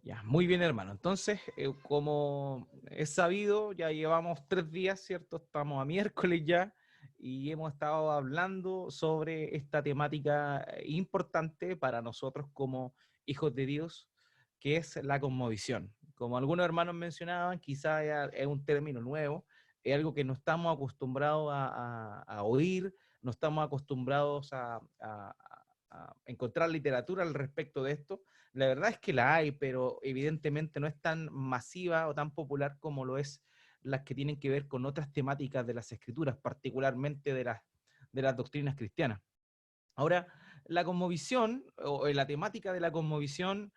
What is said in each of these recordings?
Ya, muy bien, hermano. Entonces, como es sabido, ya llevamos 3 días, ¿cierto? Estamos a miércoles ya y hemos estado hablando sobre esta temática importante para nosotros como hijos de Dios, que es la cosmovisión. Como algunos hermanos mencionaban, quizá es un término nuevo, es algo que no estamos acostumbrados a oír, no estamos acostumbrados a encontrar literatura al respecto de esto. La verdad es que la hay, pero evidentemente no es tan masiva o tan popular como lo es las que tienen que ver con otras temáticas de las escrituras, particularmente de las doctrinas cristianas. Ahora, la cosmovisión o la temática de la cosmovisión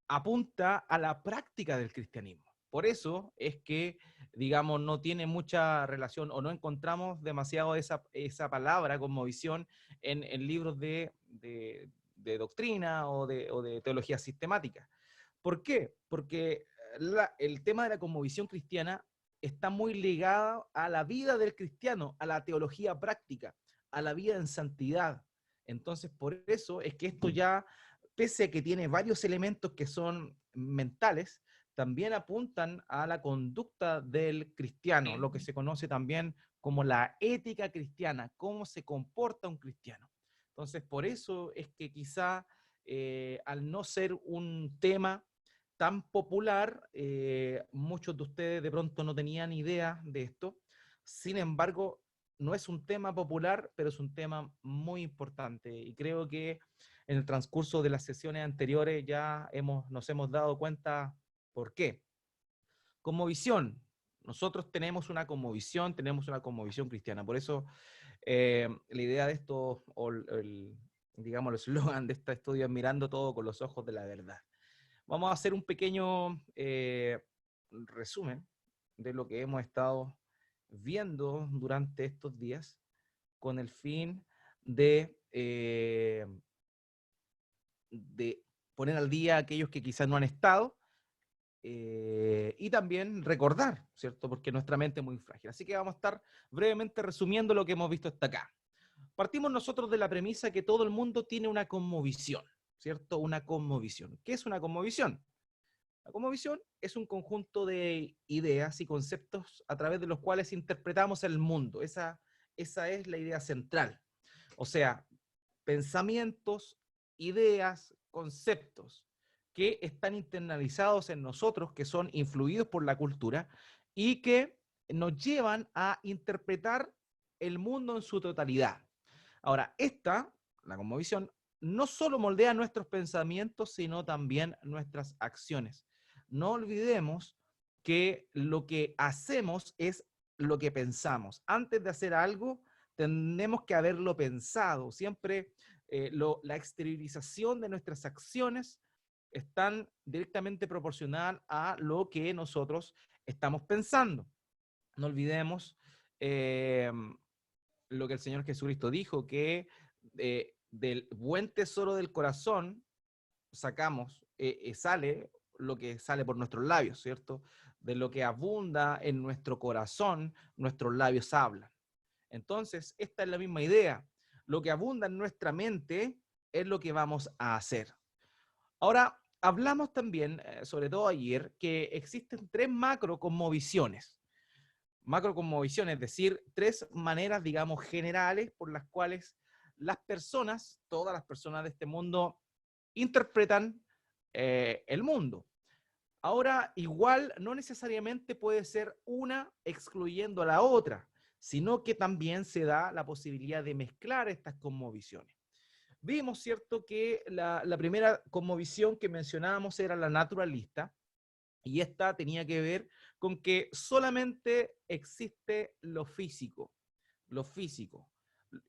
apunta a la práctica del cristianismo. Por eso es que, digamos, no tiene mucha relación o no encontramos demasiado esa palabra cosmovisión en libros de doctrina o de teología sistemática. ¿Por qué? Porque el tema de la cosmovisión cristiana está muy ligado a la vida del cristiano, a la teología práctica, a la vida en santidad. Entonces, por eso es que esto ya, pese a que tiene varios elementos que son mentales, también apuntan a la conducta del cristiano, lo que se conoce también como la ética cristiana, cómo se comporta un cristiano. Entonces, por eso es que quizá al no ser un tema tan popular, muchos de ustedes de pronto no tenían idea de esto. Sin embargo, no es un tema popular, pero es un tema muy importante. Y creo que en el transcurso de las sesiones anteriores ya nos hemos dado cuenta por qué. Cosmovisión. Nosotros tenemos una cosmovisión cristiana. Por eso la idea de esto, o digamos, el eslogan de este estudio es mirando todo con los ojos de la verdad. Vamos a hacer un pequeño resumen de lo que hemos estado viendo durante estos días con el fin de poner al día a aquellos que quizás no han estado y también recordar, ¿cierto? Porque nuestra mente es muy frágil. Así que vamos a estar brevemente resumiendo lo que hemos visto hasta acá. Partimos nosotros de la premisa que todo el mundo tiene una cosmovisión, ¿cierto? Una cosmovisión. ¿Qué es una cosmovisión? La cosmovisión es un conjunto de ideas y conceptos a través de los cuales interpretamos el mundo. Esa es la idea central. O sea, pensamientos, ideas, conceptos que están internalizados en nosotros, que son influidos por la cultura y que nos llevan a interpretar el mundo en su totalidad. Ahora, la cosmovisión, no solo moldea nuestros pensamientos, sino también nuestras acciones. No olvidemos que lo que hacemos es lo que pensamos. Antes de hacer algo, tenemos que haberlo pensado. Siempre la exteriorización de nuestras acciones están directamente proporcional a lo que nosotros estamos pensando. No olvidemos eh, lo que el Señor Jesucristo dijo, que del buen tesoro del corazón sale lo que sale por nuestros labios, ¿cierto? De lo que abunda en nuestro corazón, nuestros labios hablan. Entonces, esta es la misma idea. Lo que abunda en nuestra mente es lo que vamos a hacer. Ahora, hablamos también, sobre todo ayer, que existen 3 macrocosmovisiones. Macrocosmovisiones, es decir, 3 maneras, digamos, generales por las cuales las personas, todas las personas de este mundo, interpretan el mundo. Ahora, igual, no necesariamente puede ser una excluyendo a la otra, sino que también se da la posibilidad de mezclar estas cosmovisiones. Vimos, ¿cierto?, que la primera cosmovisión que mencionábamos era la naturalista, y esta tenía que ver con que solamente existe lo físico,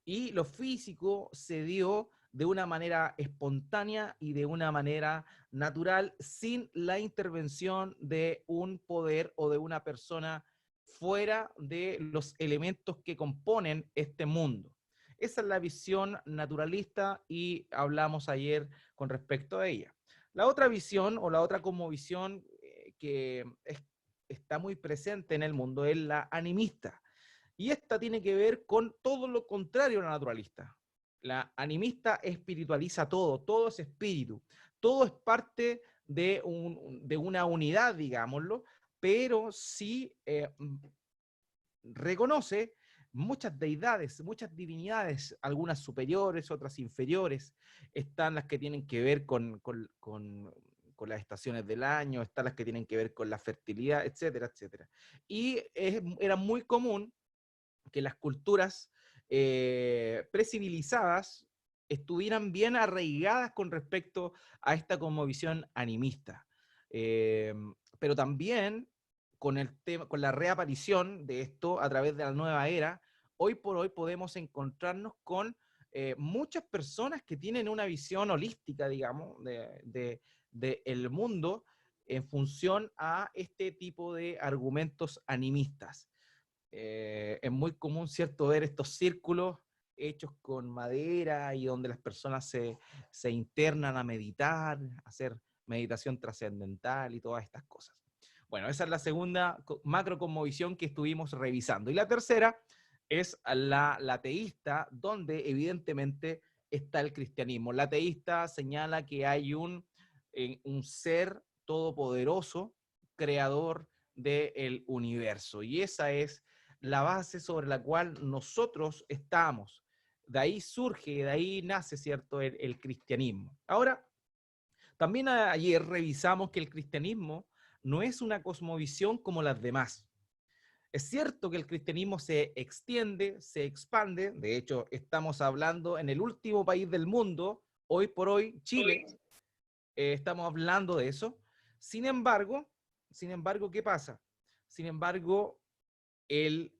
y lo físico se dio de una manera espontánea y de una manera natural, sin la intervención de un poder o de una persona fuera de los elementos que componen este mundo. Esa es la visión naturalista y hablamos ayer con respecto a ella. La otra visión o la otra cosmovisión está muy presente en el mundo es la animista. Y esta tiene que ver con todo lo contrario a la naturalista. La animista espiritualiza todo, todo es espíritu, todo es parte de una unidad, digámoslo, pero sí reconoce muchas deidades, muchas divinidades, algunas superiores, otras inferiores. Están las que tienen que ver con las estaciones del año, están las que tienen que ver con la fertilidad, etcétera, etcétera. Y era muy común que las culturas precivilizadas estuvieran bien arraigadas con respecto a esta cosmovisión animista. Eh, pero también con el tema, con la reaparición de esto a través de la nueva era, hoy por hoy podemos encontrarnos con muchas personas que tienen una visión holística, digamos, de el mundo en función a este tipo de argumentos animistas. Es muy común, ¿cierto?, ver estos círculos hechos con madera y donde las personas se internan a meditar, a hacer meditación trascendental y todas estas cosas. Bueno, esa es la segunda macro cosmovisión que estuvimos revisando. Y la tercera es la teísta, donde evidentemente está el cristianismo. La teísta señala que hay un ser todopoderoso, creador del universo. Y esa es la base sobre la cual nosotros estamos. De ahí surge, de ahí nace, ¿cierto?, el cristianismo. Ahora, también ayer revisamos que el cristianismo no es una cosmovisión como las demás. Es cierto que el cristianismo se extiende, se expande. De hecho, estamos hablando en el último país del mundo, hoy por hoy, Chile, estamos hablando de eso. Sin embargo, ¿qué pasa? Sin embargo, el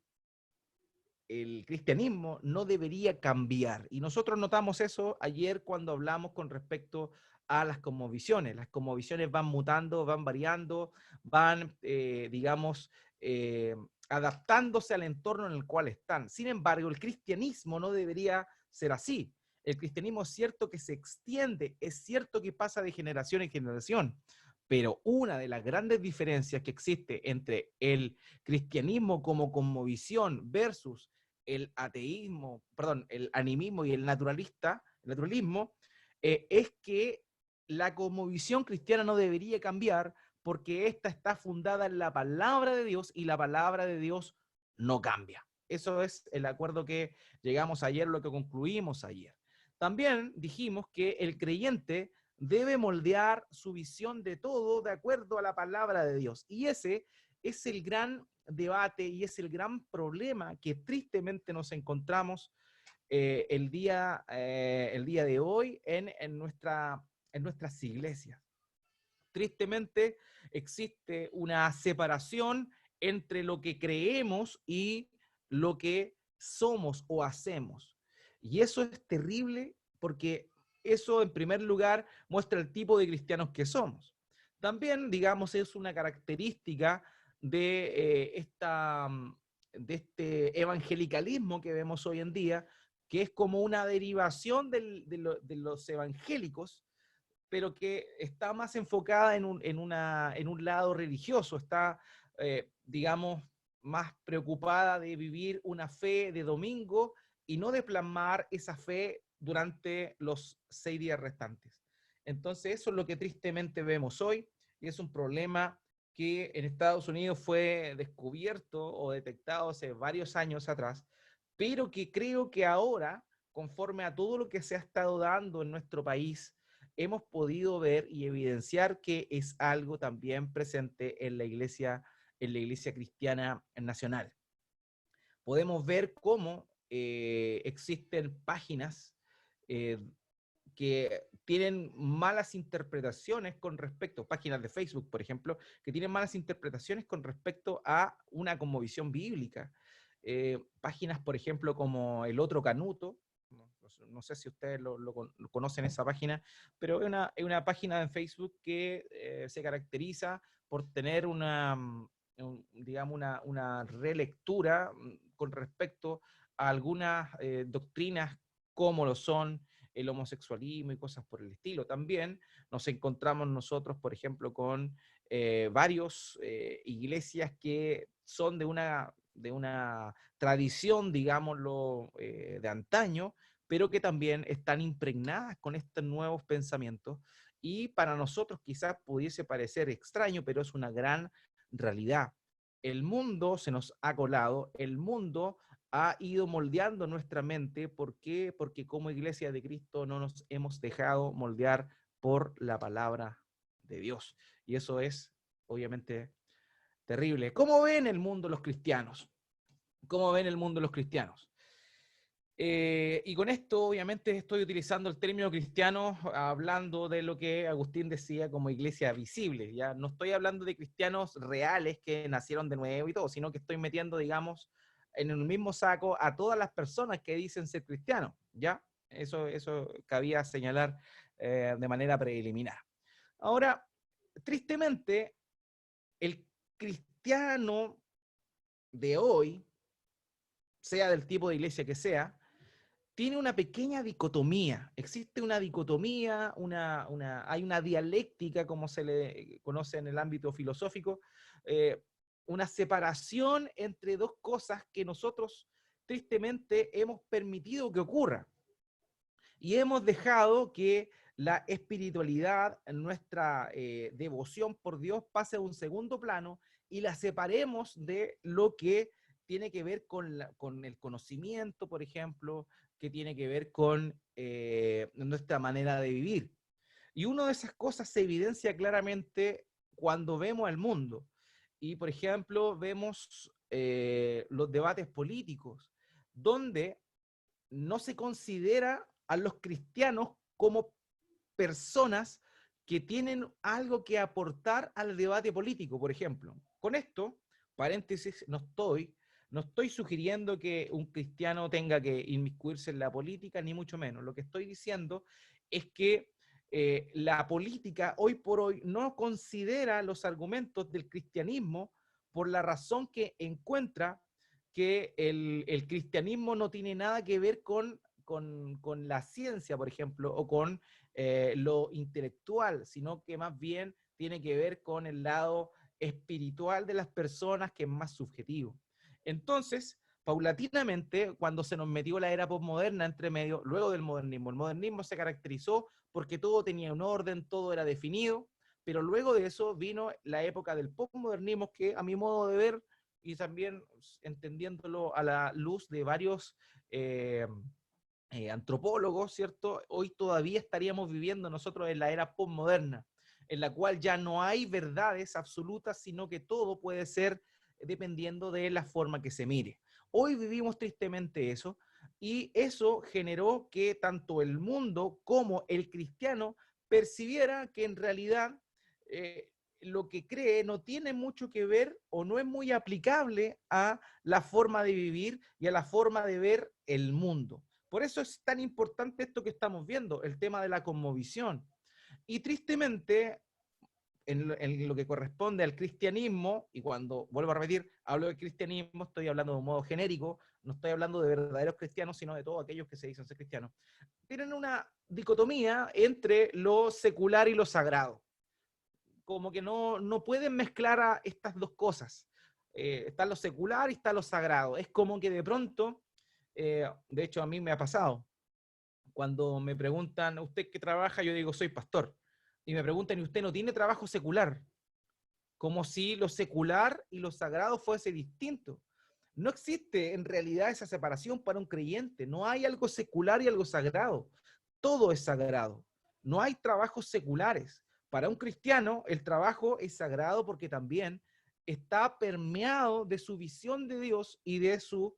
el cristianismo no debería cambiar. Y nosotros notamos eso ayer cuando hablamos con respecto a las cosmovisiones. Las cosmovisiones van mutando, van variando, van, digamos, adaptándose al entorno en el cual están. Sin embargo, el cristianismo no debería ser así. El cristianismo es cierto que se extiende, es cierto que pasa de generación en generación, pero una de las grandes diferencias que existe entre el cristianismo como cosmovisión versus el ateísmo, perdón, el animismo y el naturalismo, es que la cosmovisión cristiana no debería cambiar porque esta está fundada en la palabra de Dios y la palabra de Dios no cambia. Eso es el acuerdo que llegamos ayer, lo que concluimos ayer. También dijimos que el creyente debe moldear su visión de todo de acuerdo a la palabra de Dios. Y ese es el gran debate y es el gran problema que tristemente nos encontramos el día de hoy en nuestras iglesias. Tristemente existe una separación entre lo que creemos y lo que somos o hacemos. Y eso es terrible porque eso, en primer lugar, muestra el tipo de cristianos que somos. También, digamos, es una característica de este evangelicalismo que vemos hoy en día, que es como una derivación de los evangélicos, pero que está más enfocada en un lado religioso, está, digamos, más preocupada de vivir una fe de domingo y no de plasmar esa fe durante los 6 días restantes. Entonces, eso es lo que tristemente vemos hoy y es un problema que en Estados Unidos fue descubierto o detectado hace varios años atrás, pero que creo que ahora, conforme a todo lo que se ha estado dando en nuestro país, hemos podido ver y evidenciar que es algo también presente en la iglesia cristiana nacional. Podemos ver cómo existen páginas eh, que tienen malas interpretaciones con respecto, páginas de Facebook, por ejemplo, que tienen malas interpretaciones con respecto a una cosmovisión bíblica. Páginas, por ejemplo, como El Otro Canuto, no sé si ustedes lo conocen esa página, pero es una página en Facebook que se caracteriza por tener digamos, una relectura con respecto a algunas doctrinas como lo son el homosexualismo y cosas por el estilo. También nos encontramos nosotros, por ejemplo, con varios iglesias que son de una tradición, digámoslo, de antaño, pero que también están impregnadas con estos nuevos pensamientos Y para nosotros quizás pudiese parecer extraño, pero es una gran realidad. El mundo se nos ha colado, el mundo ha ido moldeando nuestra mente. ¿Por qué? Porque como iglesia de Cristo no nos hemos dejado moldear por la palabra de Dios. Y eso es, obviamente, terrible. ¿Cómo ven el mundo los cristianos? ¿Cómo ven el mundo los cristianos? Y con esto, obviamente, estoy utilizando el término cristiano hablando de lo que Agustín decía como iglesia visible. Ya no estoy hablando de cristianos reales que nacieron de nuevo y todo, sino que estoy metiendo, digamos, en el mismo saco a todas las personas que dicen ser cristianos. ¿Ya? Eso cabía señalar de manera preliminar. Ahora, tristemente, el cristiano de hoy, sea del tipo de iglesia que sea, tiene una pequeña dicotomía. Existe una dicotomía, hay una dialéctica, como se le conoce en el ámbito filosófico, una separación entre dos cosas que nosotros tristemente hemos permitido que ocurra. Y hemos dejado que la espiritualidad, nuestra devoción por Dios pase a un segundo plano y la separemos de lo que tiene que ver con el conocimiento, por ejemplo, que tiene que ver con nuestra manera de vivir. Y una de esas cosas se evidencia claramente cuando vemos al mundo. Y, por ejemplo, vemos los debates políticos, donde no se considera a los cristianos como personas que tienen algo que aportar al debate político, por ejemplo. Con esto, paréntesis, no estoy sugiriendo que un cristiano tenga que inmiscuirse en la política, ni mucho menos. Lo que estoy diciendo es que la política hoy por hoy no considera los argumentos del cristianismo por la razón que encuentra que el cristianismo no tiene nada que ver con la ciencia, por ejemplo, o con lo intelectual, sino que más bien tiene que ver con el lado espiritual de las personas, que es más subjetivo. Entonces, paulatinamente, cuando se nos metió la era postmoderna entre medio, luego del modernismo, el modernismo se caracterizó porque todo tenía un orden, todo era definido, pero luego de eso vino la época del postmodernismo, que a mi modo de ver, y también entendiéndolo a la luz de varios antropólogos, ¿cierto? Hoy todavía estaríamos viviendo nosotros en la era postmoderna, en la cual ya no hay verdades absolutas, sino que todo puede ser dependiendo de la forma que se mire. Hoy vivimos tristemente eso, y eso generó que tanto el mundo como el cristiano percibiera que en realidad lo que cree no tiene mucho que ver o no es muy aplicable a la forma de vivir y a la forma de ver el mundo. Por eso es tan importante esto que estamos viendo, el tema de la cosmovisión. Y tristemente, en lo que corresponde al cristianismo, y cuando vuelvo a repetir, hablo del cristianismo, estoy hablando de un modo genérico, no estoy hablando de verdaderos cristianos, sino de todos aquellos que se dicen ser cristianos, tienen una dicotomía entre lo secular y lo sagrado. Como que no pueden mezclar a estas dos cosas. Está lo secular y está lo sagrado. Es como que de pronto, de hecho a mí me ha pasado, cuando me preguntan, ¿usted qué trabaja? Yo digo, soy pastor. Y me preguntan, ¿y usted no tiene trabajo secular? Como si lo secular y lo sagrado fuese distinto. No existe en realidad esa separación para un creyente. No hay algo secular y algo sagrado. Todo es sagrado. No hay trabajos seculares. Para un cristiano, el trabajo es sagrado porque también está permeado de su visión de Dios y de su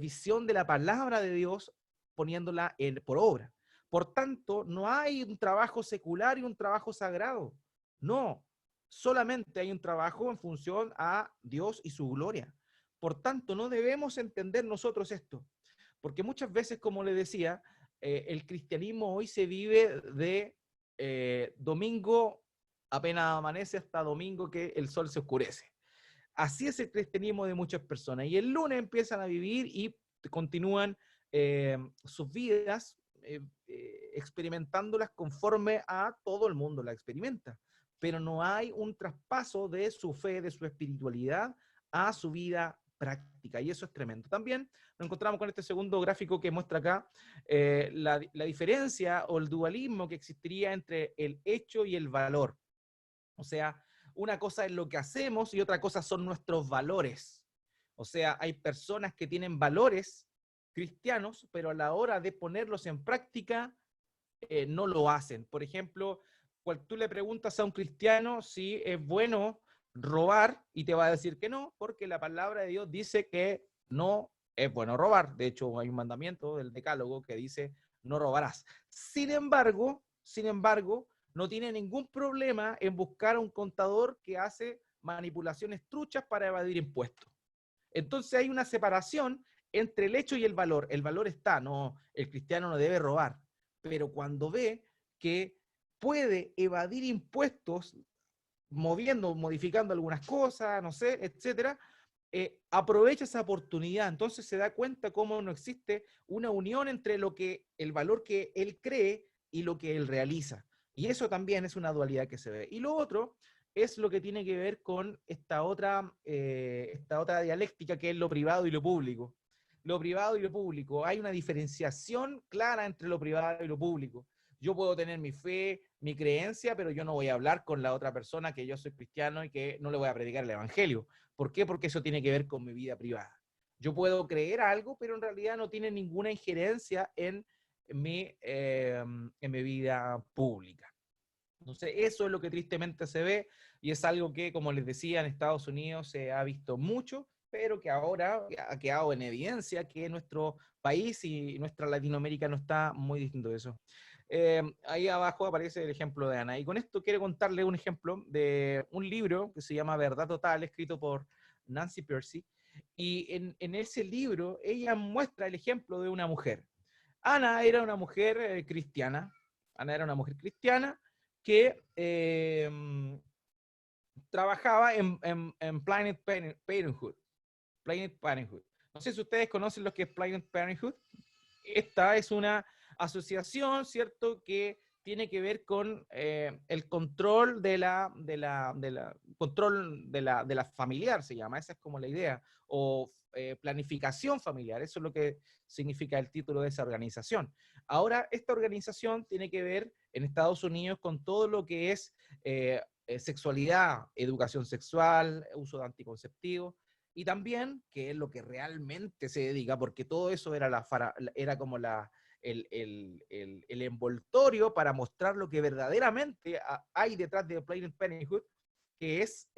visión de la palabra de Dios, poniéndola por obra. Por tanto, no hay un trabajo secular y un trabajo sagrado. No, solamente hay un trabajo en función a Dios y su gloria. Por tanto, no debemos entender nosotros esto, porque muchas veces, como le decía, el cristianismo hoy se vive de domingo apenas amanece hasta domingo que el sol se oscurece. Así es el cristianismo de muchas personas. Y el lunes empiezan a vivir y continúan sus vidas experimentándolas conforme a todo el mundo la experimenta. Pero no hay un traspaso de su fe, de su espiritualidad a su vida práctica, y eso es tremendo. También nos encontramos con este segundo gráfico que muestra acá la diferencia o el dualismo que existiría entre el hecho y el valor. O sea, una cosa es lo que hacemos y otra cosa son nuestros valores. O sea, hay personas que tienen valores cristianos, pero a la hora de ponerlos en práctica, no lo hacen. Por ejemplo, cuando tú le preguntas a un cristiano si es bueno robar y te va a decir que no, porque la palabra de Dios dice que no es bueno robar. De hecho, hay un mandamiento del Decálogo que dice no robarás. Sin embargo, no tiene ningún problema en buscar a un contador que hace manipulaciones truchas para evadir impuestos. Entonces hay una separación entre el hecho y el valor. El valor está, no, el cristiano no debe robar, pero cuando ve que puede evadir impuestos modificando algunas cosas, no sé, etcétera, aprovecha esa oportunidad. Entonces se da cuenta cómo no existe una unión entre el valor que él cree y lo que él realiza. Y eso también es una dualidad que se ve. Y lo otro es lo que tiene que ver con esta otra dialéctica que es lo privado y lo público. Lo privado y lo público. Hay una diferenciación clara entre lo privado y lo público. Yo puedo tener mi fe, mi creencia, pero yo no voy a hablar con la otra persona que yo soy cristiano y que no le voy a predicar el evangelio. ¿Por qué? Porque eso tiene que ver con mi vida privada. Yo puedo creer algo, pero en realidad no tiene ninguna injerencia en mi vida pública. Entonces, eso es lo que tristemente se ve y es algo que, como les decía, en Estados Unidos se ha visto mucho, pero que ahora ha quedado en evidencia que nuestro país y nuestra Latinoamérica no está muy distinto de eso. Ahí abajo aparece el ejemplo de Ana. Y con esto quiero contarle un ejemplo de un libro que se llama Verdad Total, escrito por Nancy Pearcey. Y en ese libro ella muestra el ejemplo de una mujer. Ana era una mujer cristiana. Ana era una mujer cristiana que trabajaba en Planned Parenthood. Planned Parenthood. No sé si ustedes conocen lo que es Planned Parenthood. Esta es una asociación, ¿cierto?, que tiene que ver con el control control de la familiar, se llama, esa es como la idea, o planificación familiar, eso es lo que significa el título de esa organización. Ahora, esta organización tiene que ver en Estados Unidos con todo lo que es sexualidad, educación sexual, uso de anticonceptivos, y también, que es lo que realmente se dedica, porque todo eso era como el envoltorio para mostrar lo que verdaderamente hay detrás de Planned Parenthood, que es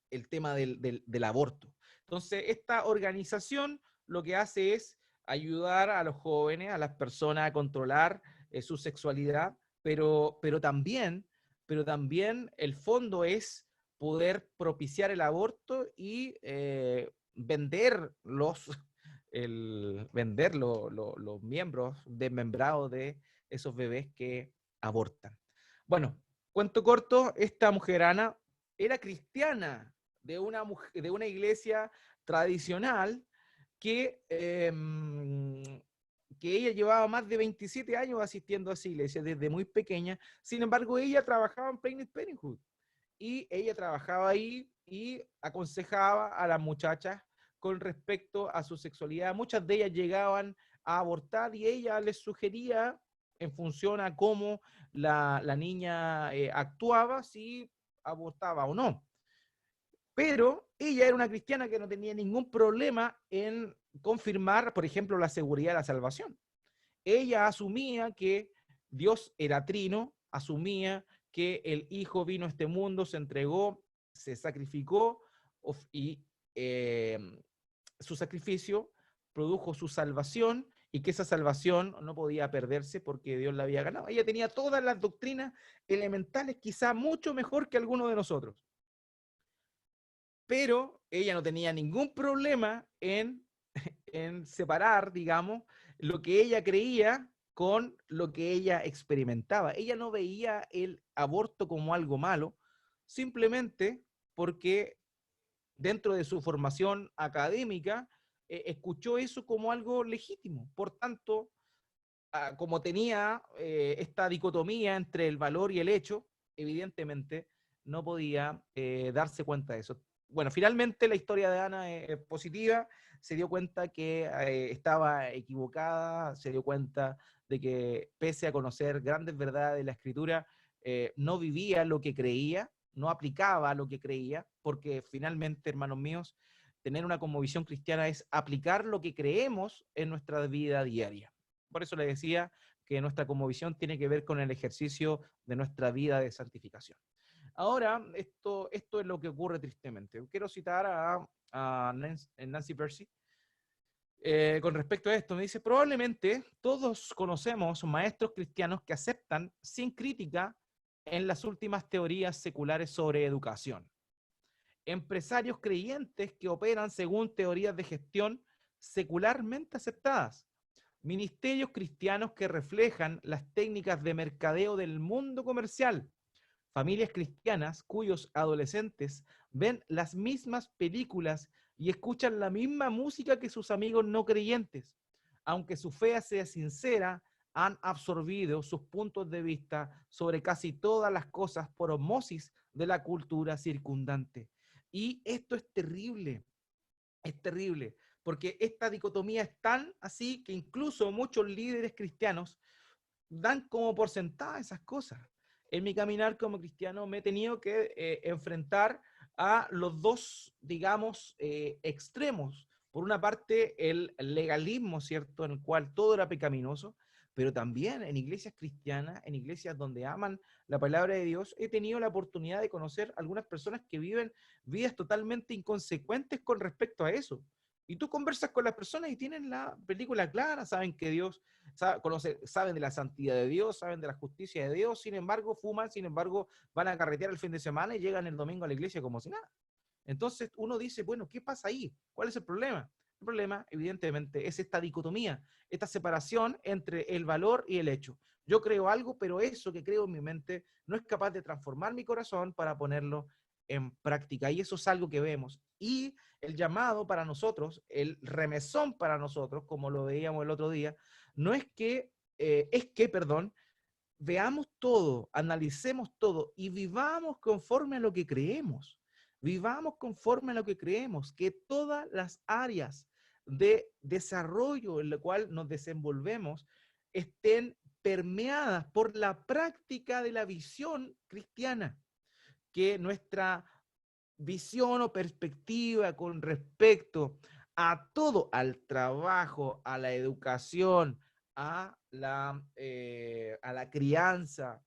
el tema del aborto. Entonces, esta organización lo que hace es ayudar a los jóvenes, a las personas a controlar su sexualidad, pero también el fondo es poder propiciar el aborto y vender los miembros desmembrados de esos bebés que abortan. Bueno, cuento corto, esta mujer Ana era cristiana de una iglesia tradicional que, que ella llevaba más de 27 años asistiendo a esa iglesia desde muy pequeña. Sin embargo, ella trabajaba en Planned Parenthood y ella trabajaba ahí y aconsejaba a las muchachas con respecto a su sexualidad. Muchas de ellas llegaban a abortar y ella les sugería en función a cómo la niña actuaba, si abortaba o no. Pero ella era una cristiana que no tenía ningún problema en confirmar, por ejemplo, la seguridad de la salvación. Ella asumía que Dios era trino, asumía que el Hijo vino a este mundo, se entregó, se sacrificó y su sacrificio produjo su salvación y que esa salvación no podía perderse porque Dios la había ganado. Ella tenía todas las doctrinas elementales, quizá mucho mejor que alguno de nosotros. Pero ella no tenía ningún problema en separar, digamos, lo que ella creía con lo que ella experimentaba. Ella no veía el aborto como algo malo, simplemente porque dentro de su formación académica escuchó eso como algo legítimo. Por tanto, como tenía esta dicotomía entre el valor y el hecho, evidentemente no podía darse cuenta de eso. bueno, finalmente la historia de Ana es positiva, se dio cuenta que estaba equivocada, se dio cuenta de que pese a conocer grandes verdades de la Escritura, no vivía lo que creía, no aplicaba lo que creía, porque finalmente, hermanos míos, tener una cosmovisión cristiana es aplicar lo que creemos en nuestra vida diaria. Por eso le decía que nuestra cosmovisión tiene que ver con el ejercicio de nuestra vida de santificación. Ahora, esto es lo que ocurre tristemente. Quiero citar a Nancy Pearcey con respecto a esto. Me dice, probablemente todos conocemos maestros cristianos que aceptan sin crítica en las últimas teorías seculares sobre educación. Empresarios creyentes que operan según teorías de gestión secularmente aceptadas. Ministerios cristianos que reflejan las técnicas de mercadeo del mundo comercial. Familias cristianas cuyos adolescentes ven las mismas películas y escuchan la misma música que sus amigos no creyentes. Aunque su fe sea sincera, han absorbido sus puntos de vista sobre casi todas las cosas por osmosis de la cultura circundante. Y esto es terrible, porque esta dicotomía es tan así que incluso muchos líderes cristianos dan como por sentadas esas cosas. En mi caminar como cristiano me he tenido que enfrentar a los dos, digamos, extremos. Por una parte, el legalismo, ¿cierto?, en el cual todo era pecaminoso, pero también en iglesias cristianas, en iglesias donde aman la palabra de Dios, he tenido la oportunidad de conocer algunas personas que viven vidas totalmente inconsecuentes con respecto a eso. Y tú conversas con las personas y tienen la película clara, saben que Dios saben de la santidad de Dios, saben de la justicia de Dios, sin embargo fuman, sin embargo van a carretear el fin de semana y llegan el domingo a la iglesia como si nada. Entonces uno dice, bueno, ¿qué pasa ahí? ¿Cuál es el problema? El problema, evidentemente, es esta dicotomía, esta separación entre el valor y el hecho. Yo creo algo, pero eso que creo en mi mente no es capaz de transformar mi corazón para ponerlo en práctica. Y eso es algo que vemos. Y el llamado para nosotros, el remesón para nosotros, como lo veíamos el otro día, no es que, perdón, veamos todo, analicemos todo y vivamos conforme a lo que creemos. Vivamos conforme a lo que creemos, que todas las áreas de desarrollo en la cual nos desenvolvemos estén permeadas por la práctica de la visión cristiana, que nuestra visión o perspectiva con respecto a todo, al trabajo, a la educación, a la crianza,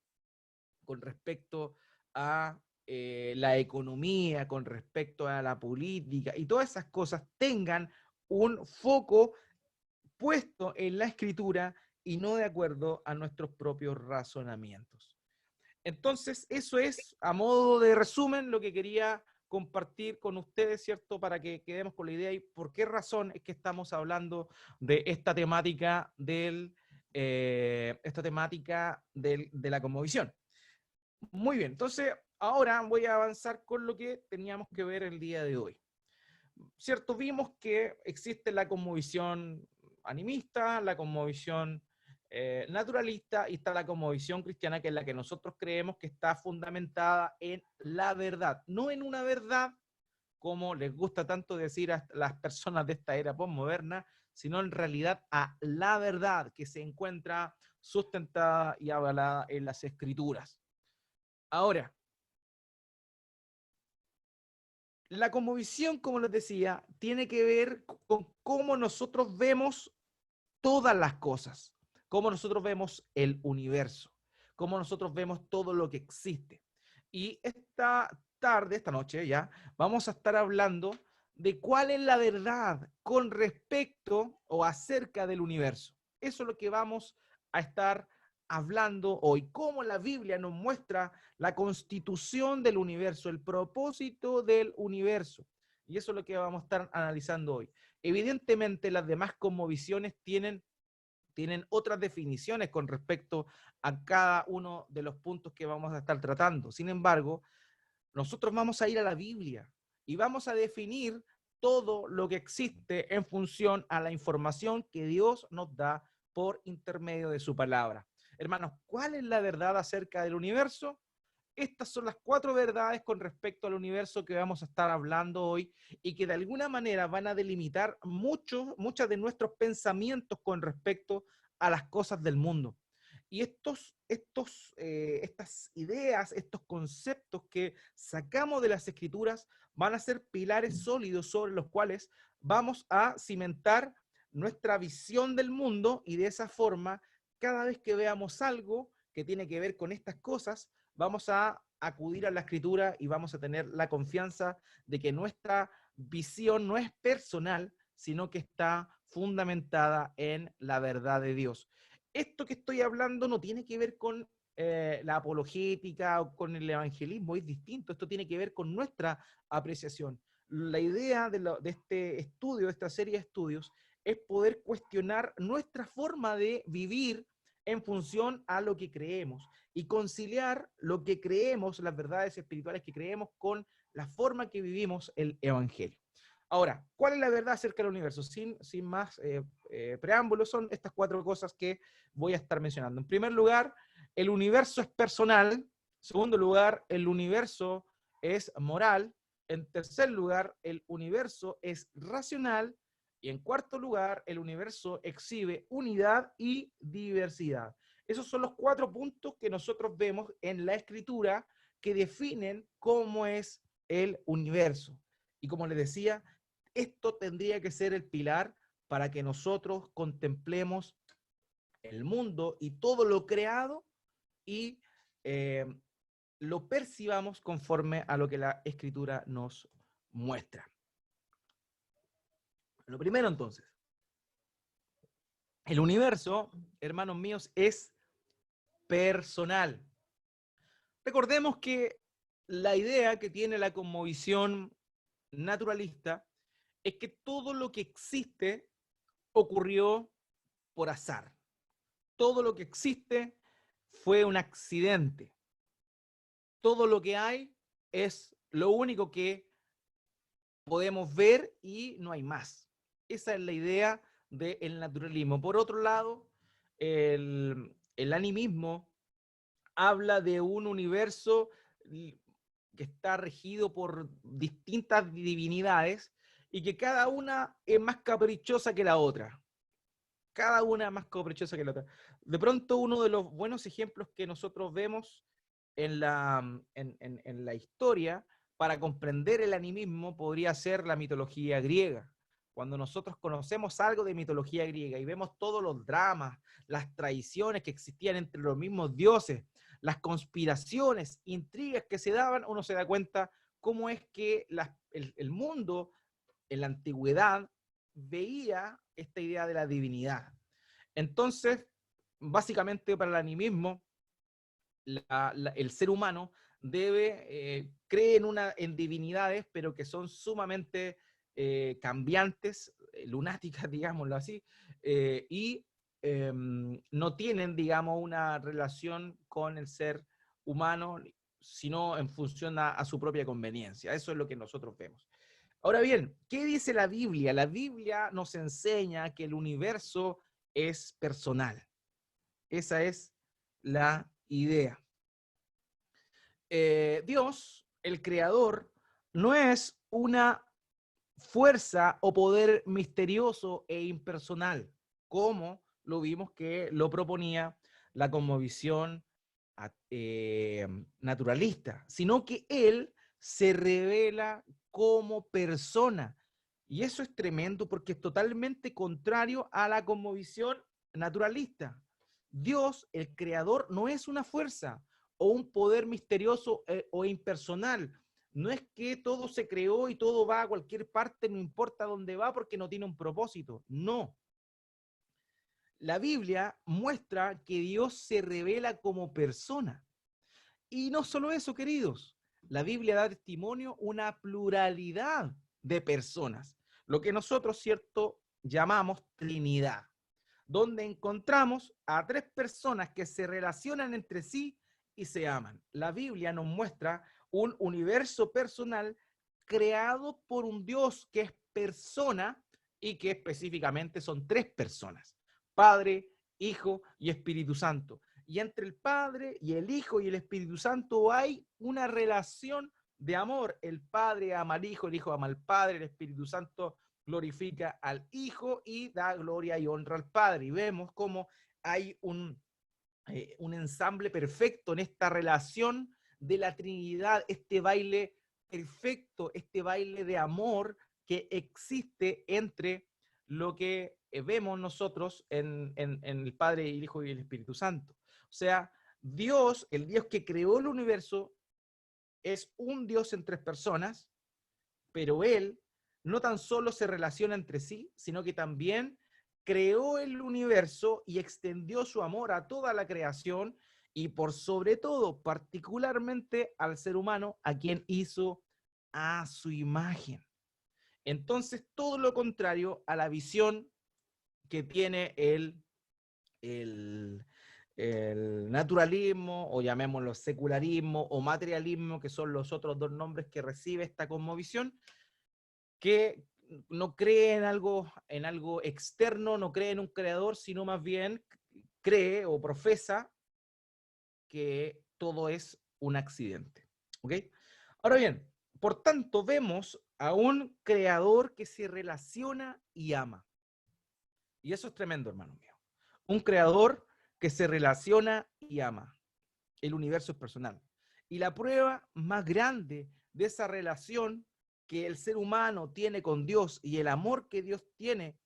con respecto a la economía, con respecto a la política y todas esas cosas tengan un foco puesto en la escritura y no de acuerdo a nuestros propios razonamientos. Entonces, eso es, a modo de resumen, lo que quería compartir con ustedes, ¿cierto? Para que quedemos con la idea y por qué razón es que estamos hablando de esta temática de la cosmovisión. Muy bien, entonces ahora voy a avanzar con lo que teníamos que ver el día de hoy. ¿Cierto? Vimos que existe la cosmovisión animista, la cosmovisión naturalista y está la cosmovisión cristiana, que es la que nosotros creemos que está fundamentada en la verdad, no en una verdad como les gusta tanto decir a las personas de esta era postmoderna, sino en realidad a la verdad que se encuentra sustentada y avalada en las escrituras. Ahora, la cosmovisión, como les decía, tiene que ver con cómo nosotros vemos todas las cosas, cómo nosotros vemos el universo, cómo nosotros vemos todo lo que existe. Y esta tarde, esta noche ya, vamos a estar hablando de cuál es la verdad con respecto o acerca del universo. Eso es lo que vamos a estar hablando hoy, cómo la Biblia nos muestra la constitución del universo, el propósito del universo. Y eso es lo que vamos a estar analizando hoy. Evidentemente, las demás cosmovisiones tienen otras definiciones con respecto a cada uno de los puntos que vamos a estar tratando. Sin embargo, nosotros vamos a ir a la Biblia y vamos a definir todo lo que existe en función a la información que Dios nos da por intermedio de su palabra. Hermanos, ¿cuál es la verdad acerca del universo? Estas son las 4 verdades con respecto al universo que vamos a estar hablando hoy y que de alguna manera van a delimitar muchos de nuestros pensamientos con respecto a las cosas del mundo. Y estas ideas, estos conceptos que sacamos de las escrituras van a ser pilares sólidos sobre los cuales vamos a cimentar nuestra visión del mundo, y de esa forma, cada vez que veamos algo que tiene que ver con estas cosas, vamos a acudir a la escritura y vamos a tener la confianza de que nuestra visión no es personal, sino que está fundamentada en la verdad de Dios. Esto que estoy hablando no tiene que ver con la apologética o con el evangelismo, es distinto. Esto tiene que ver con nuestra apreciación. La idea de este estudio, de esta serie de estudios, es poder cuestionar nuestra forma de vivir en función a lo que creemos y conciliar lo que creemos, las verdades espirituales que creemos, con la forma que vivimos el evangelio. Ahora, ¿cuál es la verdad acerca del universo? Sin más preámbulos, son estas 4 cosas que voy a estar mencionando. En primer lugar, el universo es personal. En segundo lugar, el universo es moral. En tercer lugar, el universo es racional. Y en cuarto lugar, el universo exhibe unidad y diversidad. Esos son los 4 puntos que nosotros vemos en la escritura que definen cómo es el universo. Y como les decía, esto tendría que ser el pilar para que nosotros contemplemos el mundo y todo lo creado y lo percibamos conforme a lo que la escritura nos muestra. Lo primero, entonces, el universo, hermanos míos, es personal. Recordemos que la idea que tiene la cosmovisión naturalista es que todo lo que existe ocurrió por azar. Todo lo que existe fue un accidente. Todo lo que hay es lo único que podemos ver y no hay más. Esa es la idea del naturalismo. Por otro lado, el animismo habla de un universo que está regido por distintas divinidades y que cada una es más caprichosa que la otra. Cada una más caprichosa que la otra. De pronto, uno de los buenos ejemplos que nosotros vemos en la historia para comprender el animismo podría ser la mitología griega. Cuando nosotros conocemos algo de mitología griega y vemos todos los dramas, las traiciones que existían entre los mismos dioses, las conspiraciones, intrigas que se daban, uno se da cuenta cómo es que el mundo en la antigüedad veía esta idea de la divinidad. Entonces, básicamente para el animismo, el ser humano cree en divinidades, pero que son sumamente cambiantes, lunáticas, digámoslo así, y no tienen, digamos, una relación con el ser humano, sino en función a su propia conveniencia. Eso es lo que nosotros vemos. Ahora bien, ¿qué dice la Biblia? La Biblia nos enseña que el universo es personal. Esa es la idea. Dios, el creador, no es una fuerza o poder misterioso e impersonal, como lo vimos que lo proponía la cosmovisión naturalista, sino que Él se revela como persona. Y eso es tremendo porque es totalmente contrario a la cosmovisión naturalista. Dios, el creador, no es una fuerza o un poder misterioso o impersonal. No es que todo se creó y todo va a cualquier parte, no importa dónde va, porque no tiene un propósito. No. La Biblia muestra que Dios se revela como persona. Y no solo eso, queridos. La Biblia da testimonio una pluralidad de personas, lo que nosotros, cierto, llamamos Trinidad, donde encontramos a 3 personas que se relacionan entre sí y se aman. La Biblia nos muestra un universo personal creado por un Dios que es persona y que específicamente son 3 personas: Padre, Hijo y Espíritu Santo. y entre el Padre y el Hijo y el Espíritu Santo hay una relación de amor. El Padre ama al Hijo, el Hijo ama al Padre, el Espíritu Santo glorifica al Hijo y da gloria y honra al Padre. Y vemos cómo hay un ensamble perfecto en esta relación de la Trinidad, este baile perfecto, este baile de amor que existe entre lo que vemos nosotros en el Padre, el Hijo y el Espíritu Santo. O sea, Dios, el Dios que creó el universo, es un Dios en tres personas, pero Él no tan solo se relaciona entre sí, sino que también creó el universo y extendió su amor a toda la creación y por sobre todo, particularmente al ser humano, a quien hizo a su imagen. Entonces, todo lo contrario a la visión que tiene el, el naturalismo, o llamémoslo secularismo, o materialismo, que son los otros dos nombres que recibe esta cosmovisión, que no cree en algo externo, no cree en un creador, sino más bien cree o profesa que todo es un accidente. ¿Ok? Ahora bien, por tanto, vemos a un creador que se relaciona y ama. Y eso es tremendo, hermano mío. Un creador que se relaciona y ama. El universo es personal. Y la prueba más grande de esa relación que el ser humano tiene con Dios y el amor que Dios tiene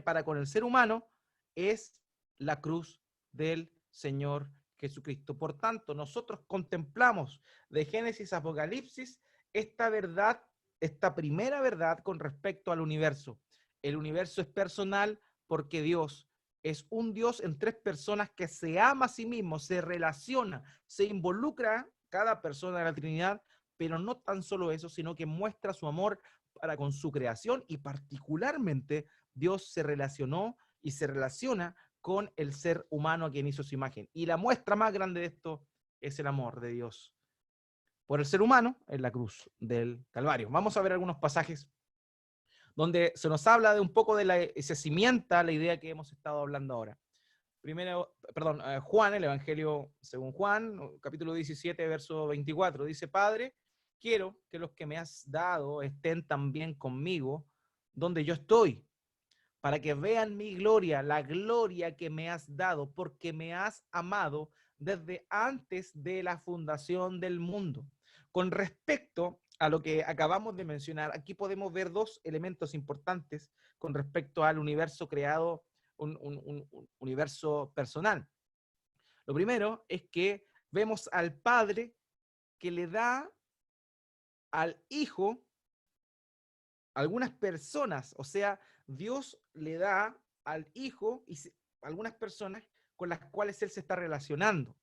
para con el ser humano es la cruz del Señor Jesucristo. Por tanto, nosotros contemplamos de Génesis a Apocalipsis esta verdad, esta primera verdad con respecto al universo. El universo es personal porque Dios es un Dios en tres personas que se ama a sí mismo, se relaciona, se involucra cada persona de la Trinidad, pero no tan solo eso, sino que muestra su amor para con su creación y particularmente Dios se relacionó y se relaciona con el ser humano a quien hizo su imagen. Y la muestra más grande de esto es el amor de Dios por el ser humano en la cruz del Calvario. Vamos a ver algunos pasajes donde se nos habla de un poco se cimienta la idea que hemos estado hablando ahora. Primero, perdón, Juan, el Evangelio según Juan, capítulo 17, verso 24, dice: Padre, quiero que los que me has dado estén también conmigo donde yo estoy, para que vean mi gloria, la gloria que me has dado, porque me has amado desde antes de la fundación del mundo. Con respecto a lo que acabamos de mencionar, aquí podemos ver dos elementos importantes con respecto al universo creado, un universo personal. Lo primero es que vemos al Padre que le da al Hijo algunas personas, o sea, Dios le da al Hijo y algunas personas con las cuales Él se está relacionando,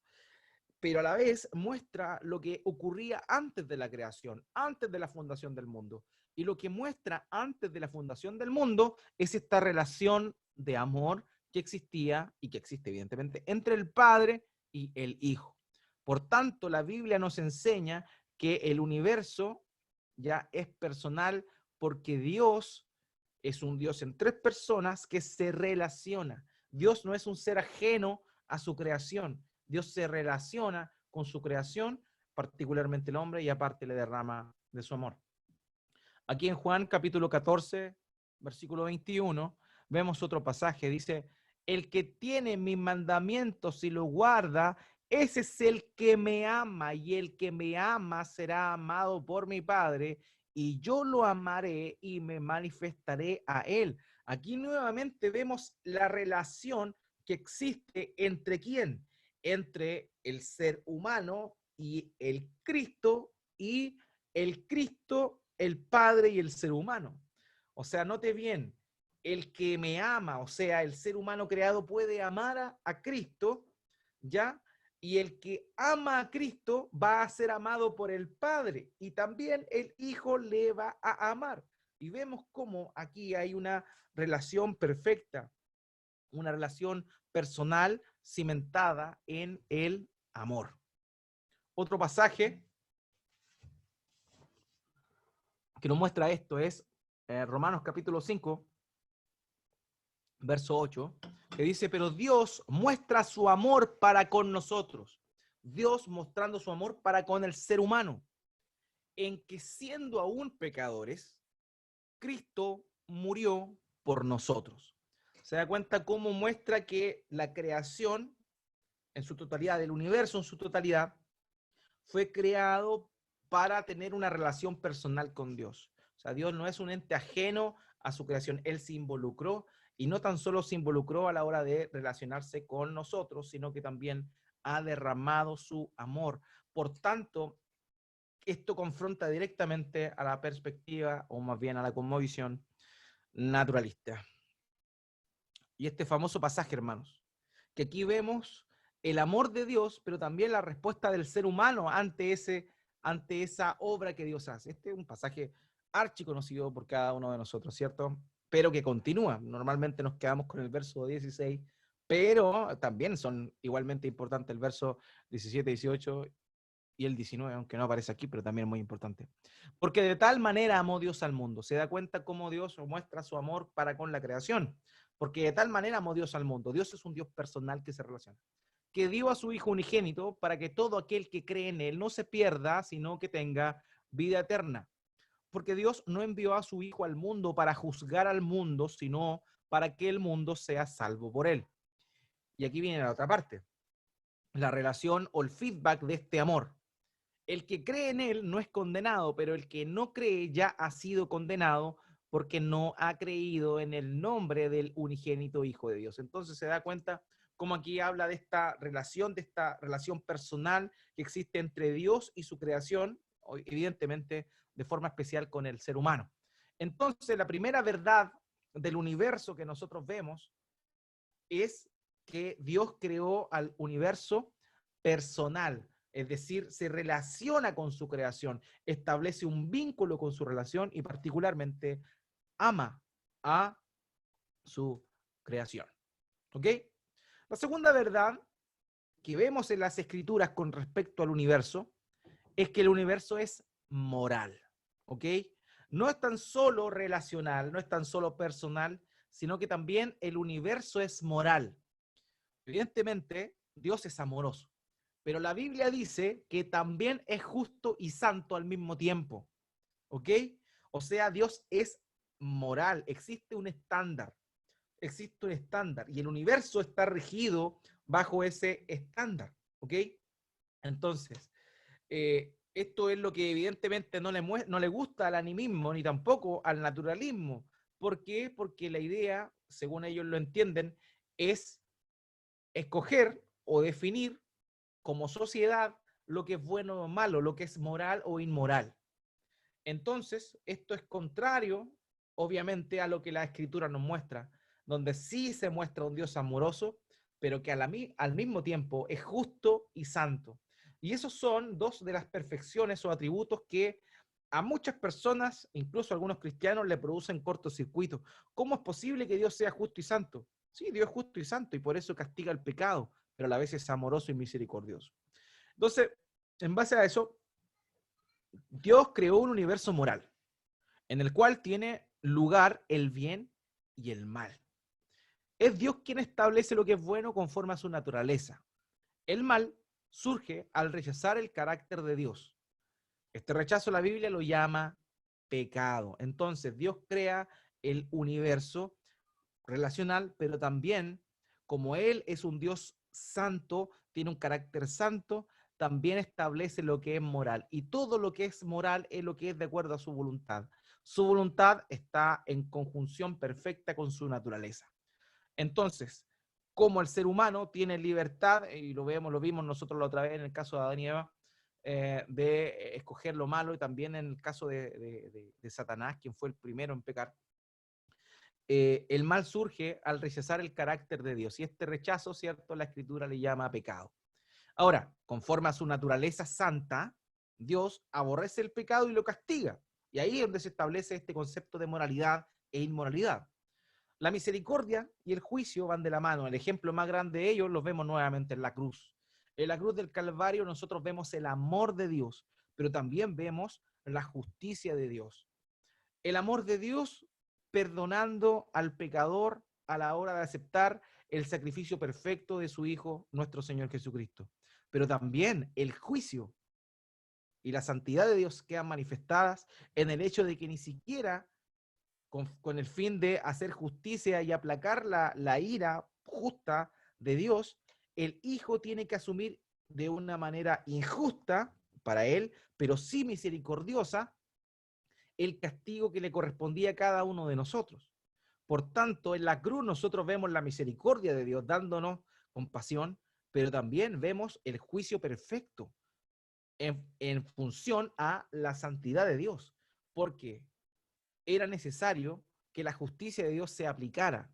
pero a la vez muestra lo que ocurría antes de la creación, antes de la fundación del mundo. Y lo que muestra antes de la fundación del mundo es esta relación de amor que existía y que existe evidentemente entre el Padre y el Hijo. Por tanto, la Biblia nos enseña que el universo ya es personal porque Dios es un Dios en tres personas que se relaciona. Dios no es un ser ajeno a su creación. Dios se relaciona con su creación, particularmente el hombre, y aparte le derrama de su amor. Aquí en Juan capítulo 14, versículo 21, vemos otro pasaje. Dice: el que tiene mis mandamientos y lo guarda, ese es el que me ama, y el que me ama será amado por mi Padre, y yo lo amaré y me manifestaré a él. Aquí nuevamente vemos la relación que existe entre quién, entre el ser humano y el Cristo el Padre y el ser humano. O sea, note bien, el que me ama, o sea, el ser humano creado puede amar a Cristo, ¿ya? Y el que ama a Cristo va a ser amado por el Padre y también el Hijo le va a amar. Y vemos cómo aquí hay una relación perfecta, una relación personal cimentada en el amor. Otro pasaje que nos muestra esto es Romanos capítulo 5, verso 8, que dice, pero Dios muestra su amor para con nosotros. Dios mostrando su amor para con el ser humano, en que siendo aún pecadores, Cristo murió por nosotros. Se da cuenta cómo muestra que la creación en su totalidad, el universo en su totalidad, fue creado para tener una relación personal con Dios. O sea, Dios no es un ente ajeno a su creación, Él se involucró y no tan solo se involucró a la hora de relacionarse con nosotros, sino que también ha derramado su amor. Por tanto, esto confronta directamente a la perspectiva, o más bien a la cosmovisión naturalista. Y este famoso pasaje, hermanos, que aquí vemos el amor de Dios, pero también la respuesta del ser humano ante esa obra que Dios hace. Este es un pasaje archiconocido por cada uno de nosotros, ¿cierto? Pero que continúa. Normalmente nos quedamos con el verso 16, pero también son igualmente importantes el verso 17, 18 y el 19, aunque no aparece aquí, pero también es muy importante. Porque de tal manera amó Dios al mundo. Se da cuenta cómo Dios muestra su amor para con la creación. Porque de tal manera amó Dios al mundo. Dios es un Dios personal que se relaciona. Que dio a su Hijo unigénito para que todo aquel que cree en Él no se pierda, sino que tenga vida eterna. Porque Dios no envió a su Hijo al mundo para juzgar al mundo, sino para que el mundo sea salvo por Él. Y aquí viene la otra parte. La relación o el feedback de este amor. El que cree en Él no es condenado, pero el que no cree ya ha sido condenado porque no ha creído en el nombre del unigénito Hijo de Dios. Entonces se da cuenta cómo aquí habla de esta relación personal que existe entre Dios y su creación, evidentemente de forma especial con el ser humano. Entonces la primera verdad del universo que nosotros vemos es que Dios creó al universo personal, es decir, se relaciona con su creación, establece un vínculo con su relación y particularmente ama a su creación. ¿Ok? La segunda verdad que vemos en las escrituras con respecto al universo es que el universo es moral. ¿Ok? No es tan solo relacional, no es tan solo personal, sino que también el universo es moral. Evidentemente, Dios es amoroso, pero la Biblia dice que también es justo y santo al mismo tiempo, ¿ok? O sea, Dios es moral, existe un estándar y el universo está regido bajo ese estándar, ¿ok? Entonces, esto es lo que evidentemente no le gusta al animismo ni tampoco al naturalismo. ¿Por qué? Porque la idea, según ellos lo entienden, es escoger o definir como sociedad lo que es bueno o malo, lo que es moral o inmoral. Entonces, esto es contrario, obviamente, a lo que la Escritura nos muestra, donde sí se muestra un Dios amoroso, pero que al mismo tiempo es justo y santo. Y esos son dos de las perfecciones o atributos que a muchas personas, incluso a algunos cristianos, le producen cortocircuito. ¿Cómo es posible que Dios sea justo y santo? Sí, Dios es justo y santo y por eso castiga el pecado, pero a la vez es amoroso y misericordioso. Entonces, en base a eso, Dios creó un universo moral en el cual tiene lugar el bien y el mal. Es Dios quien establece lo que es bueno conforme a su naturaleza. El mal surge al rechazar el carácter de Dios. Este rechazo la Biblia lo llama pecado. Entonces Dios crea el universo relacional, pero también como Él es un Dios santo, tiene un carácter santo, también establece lo que es moral. Y todo lo que es moral es lo que es de acuerdo a su voluntad. Su voluntad está en conjunción perfecta con su naturaleza. Entonces, como el ser humano tiene libertad, y lo vimos nosotros la otra vez en el caso de Adán y Eva, de escoger lo malo, y también en el caso de Satanás, quien fue el primero en pecar, el mal surge al rechazar el carácter de Dios. Y este rechazo, ¿cierto? La Escritura le llama pecado. Ahora, conforme a su naturaleza santa, Dios aborrece el pecado y lo castiga. Y ahí es donde se establece este concepto de moralidad e inmoralidad. La misericordia y el juicio van de la mano. El ejemplo más grande de ellos lo vemos nuevamente en la cruz. En la cruz del Calvario nosotros vemos el amor de Dios, pero también vemos la justicia de Dios. El amor de Dios perdonando al pecador a la hora de aceptar el sacrificio perfecto de su Hijo, nuestro Señor Jesucristo. Pero también el juicio y la santidad de Dios quedan manifestadas en el hecho de que ni siquiera con el fin de hacer justicia y aplacar la ira justa de Dios, el Hijo tiene que asumir de una manera injusta para él, pero sí misericordiosa, el castigo que le correspondía a cada uno de nosotros. Por tanto, en la cruz nosotros vemos la misericordia de Dios dándonos compasión, pero también vemos el juicio perfecto en función a la santidad de Dios, porque era necesario que la justicia de Dios se aplicara.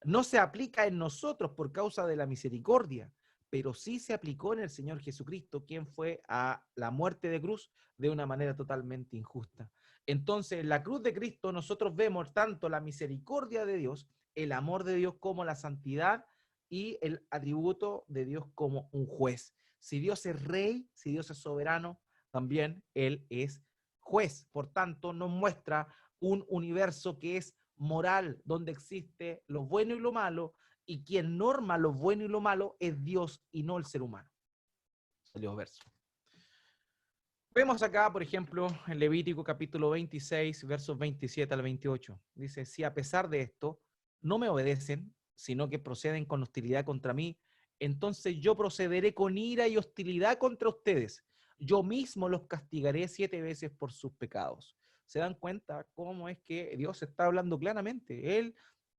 No se aplica en nosotros por causa de la misericordia, pero sí se aplicó en el Señor Jesucristo, quien fue a la muerte de cruz de una manera totalmente injusta. Entonces, en la cruz de Cristo nosotros vemos tanto la misericordia de Dios, el amor de Dios, como la santidad y el atributo de Dios como un juez. Si Dios es rey, si Dios es soberano, también Él es juez. Por tanto, nos muestra un universo que es moral, donde existe lo bueno y lo malo, y quien norma lo bueno y lo malo es Dios y no el ser humano. Salió verso. Vemos acá, por ejemplo, en Levítico capítulo 26, versos 27 al 28. Dice, si a pesar de esto no me obedecen, sino que proceden con hostilidad contra mí, entonces yo procederé con ira y hostilidad contra ustedes. Yo mismo los castigaré 7 veces por sus pecados. ¿Se dan cuenta cómo es que Dios está hablando claramente? Él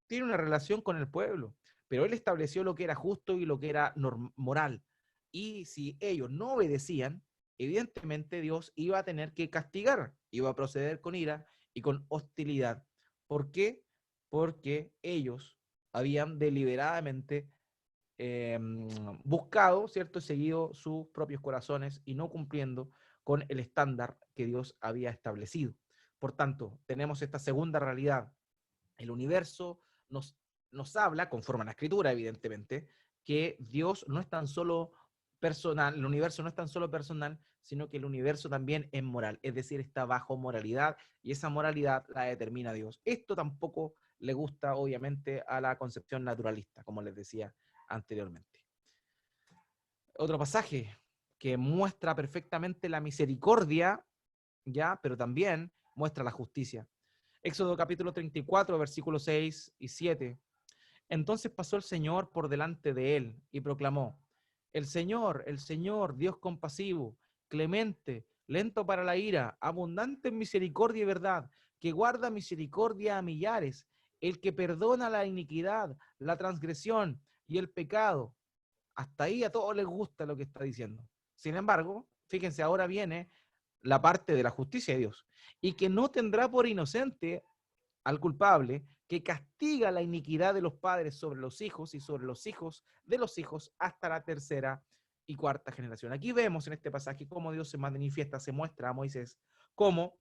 tiene una relación con el pueblo, pero Él estableció lo que era justo y lo que era moral. Y si ellos no obedecían, evidentemente Dios iba a tener que castigar, iba a proceder con ira y con hostilidad. ¿Por qué? Porque ellos habían deliberadamente buscado, ¿cierto?, seguido sus propios corazones y no cumpliendo con el estándar que Dios había establecido. Por tanto, tenemos esta segunda realidad. El universo nos habla, conforme a la escritura, evidentemente, que Dios no es tan solo personal, el universo no es tan solo personal, sino que el universo también es moral, es decir, está bajo moralidad y esa moralidad la determina Dios. Esto tampoco le gusta, obviamente, a la concepción naturalista, como les decía anteriormente. Otro pasaje que muestra perfectamente la misericordia, ya, pero también muestra la justicia. Éxodo capítulo 34, versículos 6 y 7. Entonces pasó el Señor por delante de él y proclamó, el Señor, Dios compasivo, clemente, lento para la ira, abundante en misericordia y verdad, que guarda misericordia a millares, el que perdona la iniquidad, la transgresión y el pecado. Hasta ahí a todos les gusta lo que está diciendo. Sin embargo, fíjense, ahora viene la parte de la justicia de Dios, y que no tendrá por inocente al culpable, que castiga la iniquidad de los padres sobre los hijos y sobre los hijos de los hijos hasta la tercera y cuarta generación. Aquí vemos en este pasaje cómo Dios se manifiesta, se muestra a Moisés como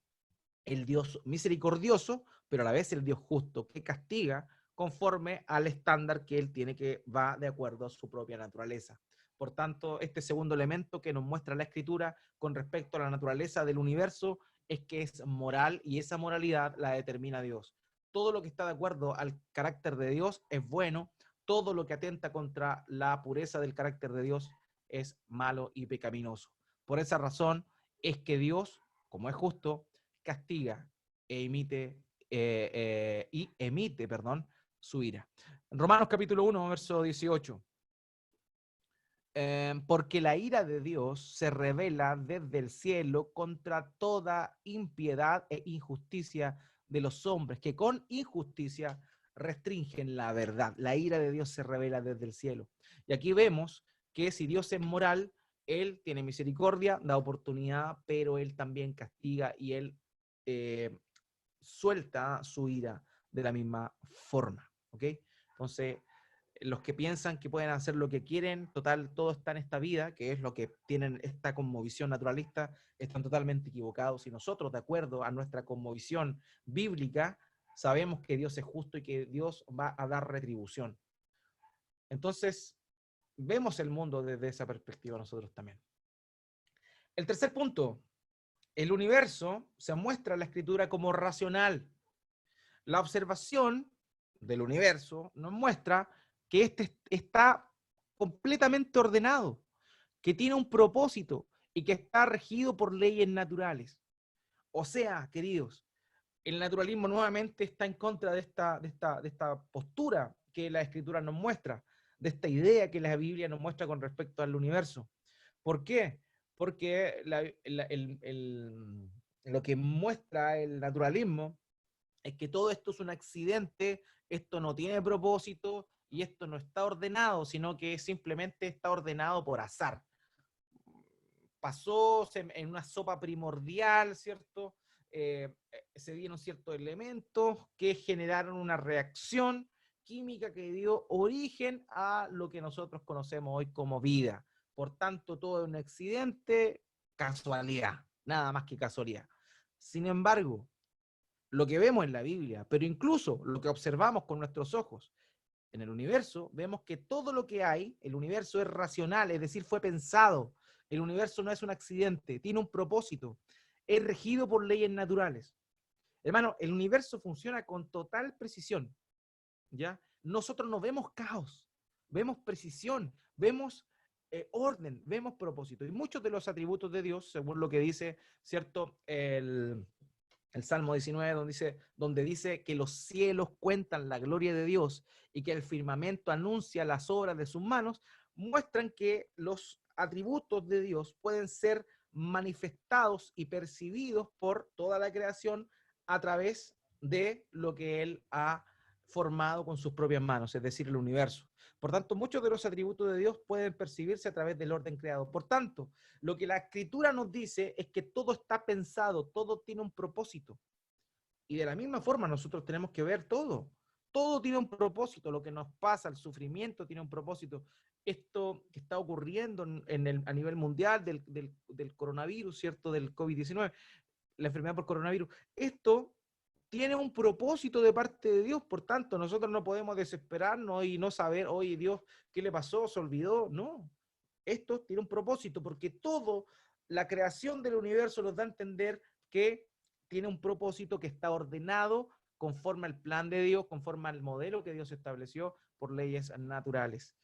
el Dios misericordioso, pero a la vez el Dios justo, que castiga conforme al estándar que él tiene, que va de acuerdo a su propia naturaleza. Por tanto, este segundo elemento que nos muestra la Escritura con respecto a la naturaleza del universo es que es moral, y esa moralidad la determina Dios. Todo lo que está de acuerdo al carácter de Dios es bueno, todo lo que atenta contra la pureza del carácter de Dios es malo y pecaminoso. Por esa razón es que Dios, como es justo, castiga e emite, su ira. En Romanos capítulo 1, verso 18. Porque la ira de Dios se revela desde el cielo contra toda impiedad e injusticia de los hombres, que con injusticia restringen la verdad. La ira de Dios se revela desde el cielo. Y aquí vemos que si Dios es moral, Él tiene misericordia, da oportunidad, pero Él también castiga y Él suelta su ira de la misma forma. ¿Ok? Entonces, los que piensan que pueden hacer lo que quieren, total, todo está en esta vida, que es lo que tienen esta cosmovisión naturalista, están totalmente equivocados. Y nosotros, de acuerdo a nuestra cosmovisión bíblica, sabemos que Dios es justo y que Dios va a dar retribución. Entonces, vemos el mundo desde esa perspectiva nosotros también. El tercer punto, el universo se muestra en la Escritura como racional. La observación del universo nos muestra que este está completamente ordenado, que tiene un propósito y que está regido por leyes naturales. O sea, queridos, el naturalismo nuevamente está en contra de esta postura que la Escritura nos muestra, de esta idea que la Biblia nos muestra con respecto al universo. ¿Por qué? Porque lo que muestra el naturalismo es que todo esto es un accidente, esto no tiene propósito y esto no está ordenado, sino que simplemente está ordenado por azar. Pasó en una sopa primordial, ¿cierto? Se dieron ciertos elementos que generaron una reacción química que dio origen a lo que nosotros conocemos hoy como vida. Por tanto, todo es un accidente, casualidad, nada más que casualidad. Sin embargo, lo que vemos en la Biblia, pero incluso lo que observamos con nuestros ojos en el universo, vemos que todo lo que hay, el universo es racional, es decir, fue pensado. El universo no es un accidente, tiene un propósito, es regido por leyes naturales. Hermano, el universo funciona con total precisión, ¿ya? Nosotros no vemos caos, vemos precisión, vemos orden, vemos propósito. Y muchos de los atributos de Dios, según lo que dice, ¿cierto? El Salmo 19, donde dice que los cielos cuentan la gloria de Dios y que el firmamento anuncia las obras de sus manos, muestran que los atributos de Dios pueden ser manifestados y percibidos por toda la creación a través de lo que Él ha formado con sus propias manos, es decir, el universo. Por tanto, muchos de los atributos de Dios pueden percibirse a través del orden creado. Por tanto, lo que la Escritura nos dice es que todo está pensado, todo tiene un propósito. Y de la misma forma nosotros tenemos que ver todo. Todo tiene un propósito. Lo que nos pasa, el sufrimiento tiene un propósito. Esto que está ocurriendo a nivel mundial del coronavirus, ¿cierto? Del COVID-19, la enfermedad por coronavirus. Esto tiene un propósito de parte de Dios, por tanto, nosotros no podemos desesperarnos y no saber, oye, Dios, ¿qué le pasó? ¿Se olvidó? No, esto tiene un propósito, porque todo, la creación del universo nos da a entender que tiene un propósito que está ordenado conforme al plan de Dios, conforme al modelo que Dios estableció por leyes naturales.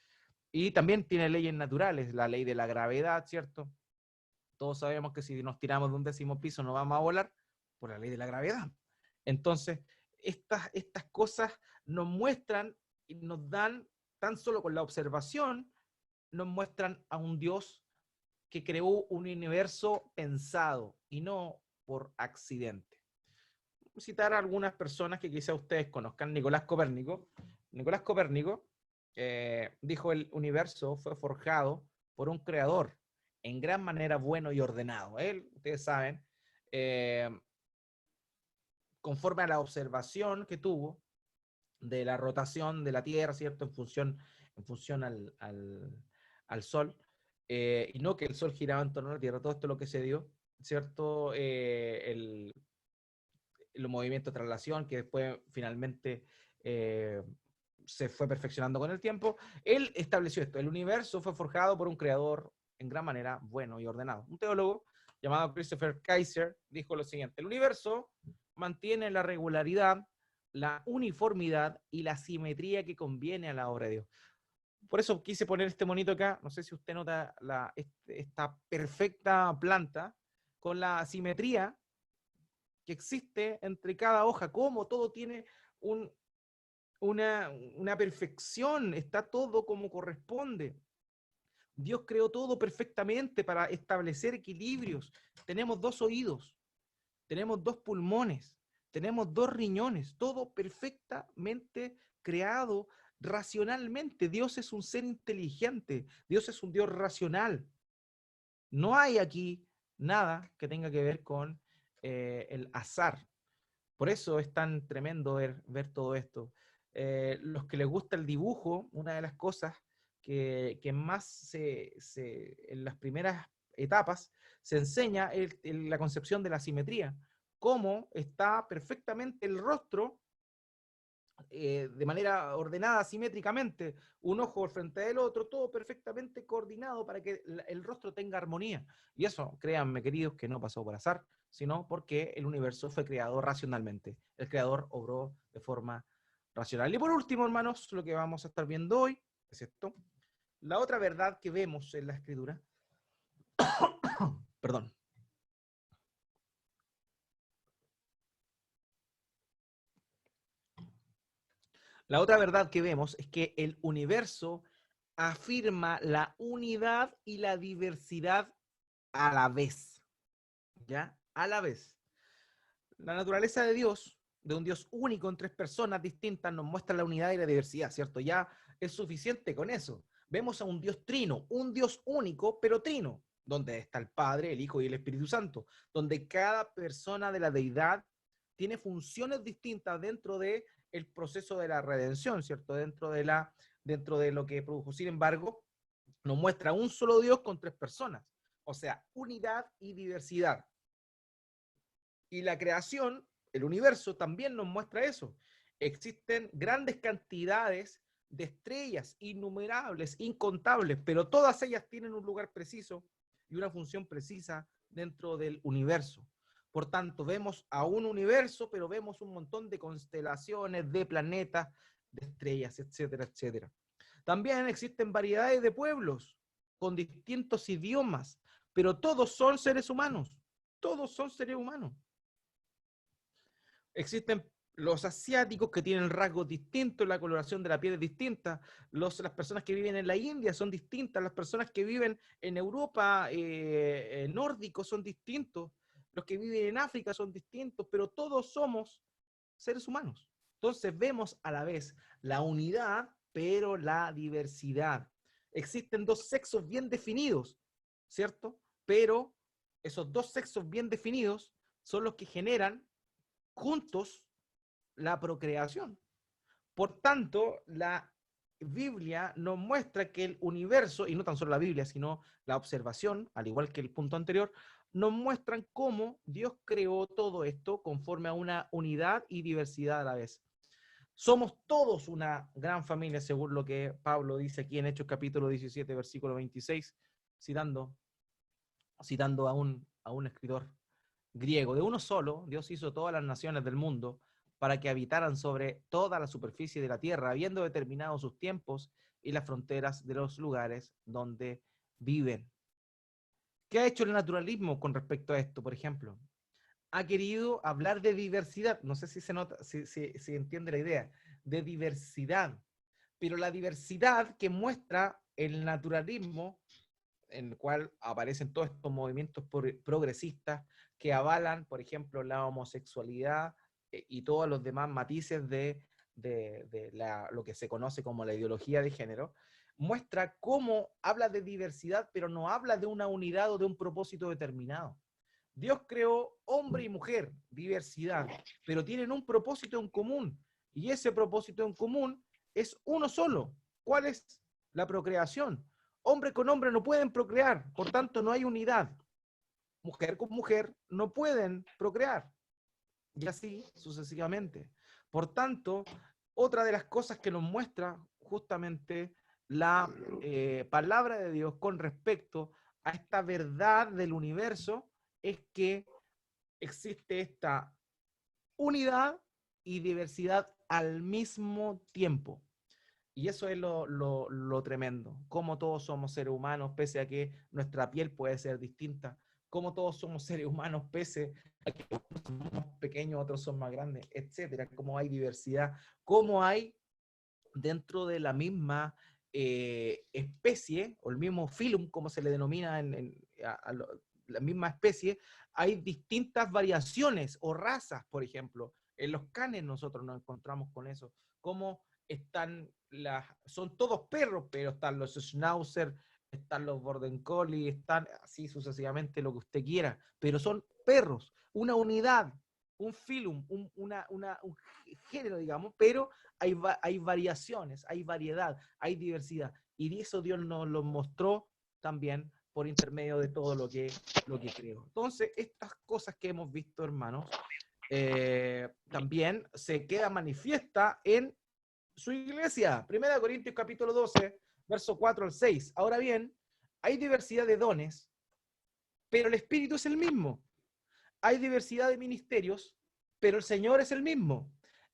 Y también tiene leyes naturales, la ley de la gravedad, ¿cierto? Todos sabemos que si nos tiramos de un 10º piso no vamos a volar por la ley de la gravedad. Entonces, estas cosas nos muestran y nos dan, tan solo con la observación, nos muestran a un Dios que creó un universo pensado y no por accidente. Voy a citar a algunas personas que quizá ustedes conozcan. Nicolás Copérnico. Nicolás Copérnico dijo: el universo fue forjado por un creador en gran manera bueno y ordenado. Él, ustedes saben, eh, conforme a la observación que tuvo de la rotación de la Tierra, ¿cierto? En función al Sol, y no que el Sol giraba en torno a la Tierra, todo esto es lo que se dio, ¿cierto? El movimiento de traslación que después finalmente se fue perfeccionando con el tiempo. Él estableció esto: el universo fue forjado por un creador en gran manera bueno y ordenado. Un teólogo llamado Christopher Kaiser dijo lo siguiente: el universo mantiene la regularidad, la uniformidad y la simetría que conviene a la obra de Dios. Por eso quise poner este monito acá. No sé si usted nota esta perfecta planta con la simetría que existe entre cada hoja, cómo todo tiene un, una perfección, está todo como corresponde. Dios creó todo perfectamente para establecer equilibrios. Tenemos 2 oídos, tenemos 2 pulmones, tenemos 2 riñones, todo perfectamente creado racionalmente. Dios es un ser inteligente, Dios es un Dios racional. No hay aquí nada que tenga que ver con el azar. Por eso es tan tremendo ver todo esto. Los que les gusta el dibujo, una de las cosas que más en las primeras etapas se enseña es la concepción de la simetría, cómo está perfectamente el rostro de manera ordenada, simétricamente, un ojo al frente del otro, todo perfectamente coordinado para que el rostro tenga armonía. Y eso, créanme, queridos, que no pasó por azar, sino porque el universo fue creado racionalmente. El creador obró de forma racional. Y por último, hermanos, lo que vamos a estar viendo hoy es esto. La otra verdad que vemos en la Escritura, perdón. La otra verdad que vemos es que el universo afirma la unidad y la diversidad a la vez, ¿ya? A la vez. La naturaleza de Dios, de un Dios único en tres personas distintas, nos muestra la unidad y la diversidad, ¿cierto? Ya es suficiente con eso. Vemos a un Dios trino, un Dios único, pero trino, donde está el Padre, el Hijo y el Espíritu Santo, donde cada persona de la deidad tiene funciones distintas dentro de el proceso de la redención, ¿cierto? Dentro de lo que produjo. Sin embargo, nos muestra un solo Dios con tres personas, o sea, unidad y diversidad. Y la creación, el universo, también nos muestra eso. Existen grandes cantidades de estrellas, innumerables, incontables, pero todas ellas tienen un lugar preciso y una función precisa dentro del universo. Por tanto, vemos a un universo, pero vemos un montón de constelaciones, de planetas, de estrellas, etcétera, etcétera. También existen variedades de pueblos con distintos idiomas, pero todos son seres humanos. Todos son seres humanos. Existen los asiáticos que tienen rasgos distintos, la coloración de la piel es distinta, las personas que viven en la India son distintas, las personas que viven en Europa nórdicos son distintos, los que viven en África son distintos, pero todos somos seres humanos. Entonces vemos a la vez la unidad, pero la diversidad. Existen dos sexos bien definidos, ¿cierto? Pero esos dos sexos bien definidos son los que generan juntos la procreación. Por tanto, la Biblia nos muestra que el universo, y no tan solo la Biblia, sino la observación, al igual que el punto anterior, nos muestran cómo Dios creó todo esto conforme a una unidad y diversidad a la vez. Somos todos una gran familia, según lo que Pablo dice aquí en Hechos capítulo 17, versículo 26, citando a un escritor griego. De uno solo, Dios hizo todas las naciones del mundo para que habitaran sobre toda la superficie de la tierra, habiendo determinado sus tiempos y las fronteras de los lugares donde viven. ¿Qué ha hecho el naturalismo con respecto a esto, por ejemplo? Ha querido hablar de diversidad, no sé si se nota, si entiende la idea, de diversidad, pero la diversidad que muestra el naturalismo, en el cual aparecen todos estos movimientos progresistas que avalan, por ejemplo, la homosexualidad y todos los demás matices lo que se conoce como la ideología de género, muestra cómo habla de diversidad, pero no habla de una unidad o de un propósito determinado. Dios creó hombre y mujer, diversidad, pero tienen un propósito en común, y ese propósito en común es uno solo. ¿Cuál es? La procreación. Hombre con hombre no pueden procrear, por tanto no hay unidad. Mujer con mujer no pueden procrear, y así sucesivamente. Por tanto, otra de las cosas que nos muestra justamente la palabra de Dios con respecto a esta verdad del universo es que existe esta unidad y diversidad al mismo tiempo. Y eso es lo tremendo, cómo todos somos seres humanos, pese a que nuestra piel puede ser distinta, cómo todos somos seres humanos, pese a que unos son más pequeños, otros son más grandes, etcétera, cómo hay diversidad, cómo hay dentro de la misma especie, o el mismo filum, como se le denomina la misma especie, hay distintas variaciones o razas, por ejemplo. En los canes nosotros nos encontramos con eso, cómo son todos perros, pero están los schnauzer, están los border collie, están así sucesivamente lo que usted quiera, pero son perros, una unidad, un filum, un género, digamos, pero hay variaciones, hay variedad, hay diversidad, y eso Dios nos lo mostró también por intermedio de todo lo que creó. Entonces, estas cosas que hemos visto, hermanos, también se queda manifiesta en su iglesia. 1 Corintios capítulo 12, verso 4 al 6. Ahora bien, hay diversidad de dones, pero el Espíritu es el mismo. Hay diversidad de ministerios, pero el Señor es el mismo.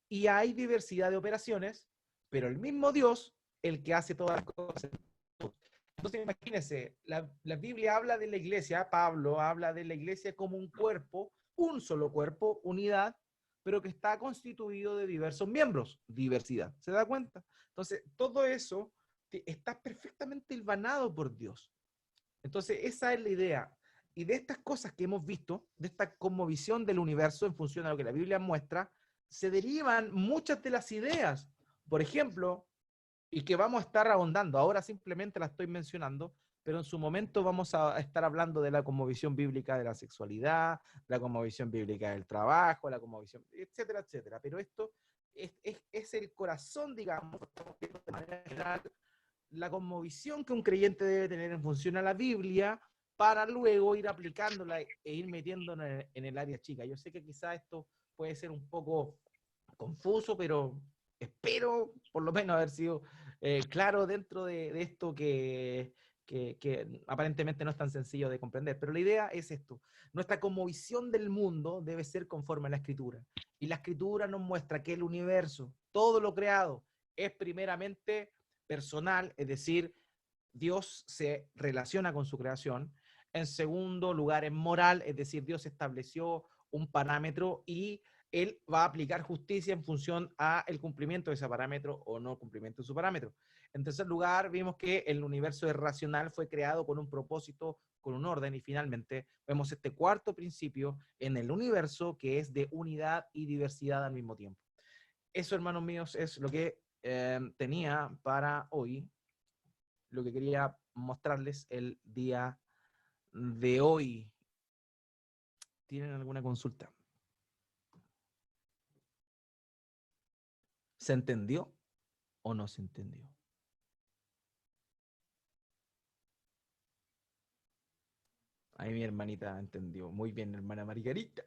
y hay diversidad de operaciones, pero el mismo Dios, el que hace todas las cosas. Entonces, imagínense, la Biblia habla de la iglesia, Pablo habla de la iglesia como un cuerpo, un solo cuerpo, unidad, pero que está constituido de diversos miembros, diversidad. ¿Se da cuenta? Entonces, todo eso está perfectamente hilvanado por Dios. Entonces, esa es la idea. Y de estas cosas que hemos visto, de esta cosmovisión del universo en función a lo que la Biblia muestra, se derivan muchas de las ideas. Por ejemplo, y que vamos a estar ahondando, ahora simplemente la estoy mencionando, pero en su momento vamos a estar hablando de la cosmovisión bíblica de la sexualidad, la cosmovisión bíblica del trabajo, la cosmovisión, etcétera, etcétera. Pero esto es el corazón, digamos, de manera general, la cosmovisión que un creyente debe tener en función a la Biblia para luego ir aplicándola e ir metiéndola en el área chica. Yo sé que quizás esto puede ser un poco confuso, pero espero por lo menos haber sido claro dentro de esto que aparentemente no es tan sencillo de comprender. Pero la idea es esto. Nuestra cosmovisión del mundo debe ser conforme a la Escritura. Y la Escritura nos muestra que el universo, todo lo creado, es primeramente personal, es decir, Dios se relaciona con su creación. En segundo lugar, es moral, es decir, Dios estableció un parámetro y él va a aplicar justicia en función a el cumplimiento de ese parámetro o no cumplimiento de su parámetro. En tercer lugar, vimos que el universo es racional, fue creado con un propósito, con un orden, y finalmente vemos este cuarto principio en el universo que es de unidad y diversidad al mismo tiempo. Eso, hermanos míos, es lo que tenía para hoy, lo que quería mostrarles el día de hoy. ¿Tienen alguna consulta? ¿Se entendió o no se entendió? Ahí mi hermanita entendió. Muy bien, hermana Margarita.